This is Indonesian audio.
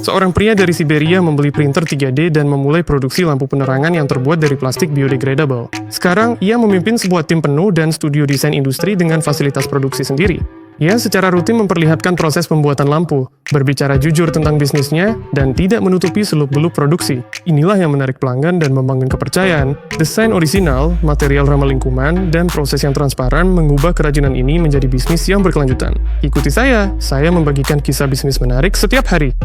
Seorang pria dari Siberia membeli printer 3D dan memulai produksi lampu penerangan yang terbuat dari plastik biodegradable. Sekarang, ia memimpin sebuah tim penuh dan studio desain industri dengan fasilitas produksi sendiri. Ia secara rutin memperlihatkan proses pembuatan lampu, berbicara jujur tentang bisnisnya, dan tidak menutupi seluk-beluk produksi. Inilah yang menarik pelanggan dan membangun kepercayaan. Desain orisinal, material ramah lingkungan, dan proses yang transparan mengubah kerajinan ini menjadi bisnis yang berkelanjutan. Ikuti saya membagikan kisah bisnis menarik setiap hari.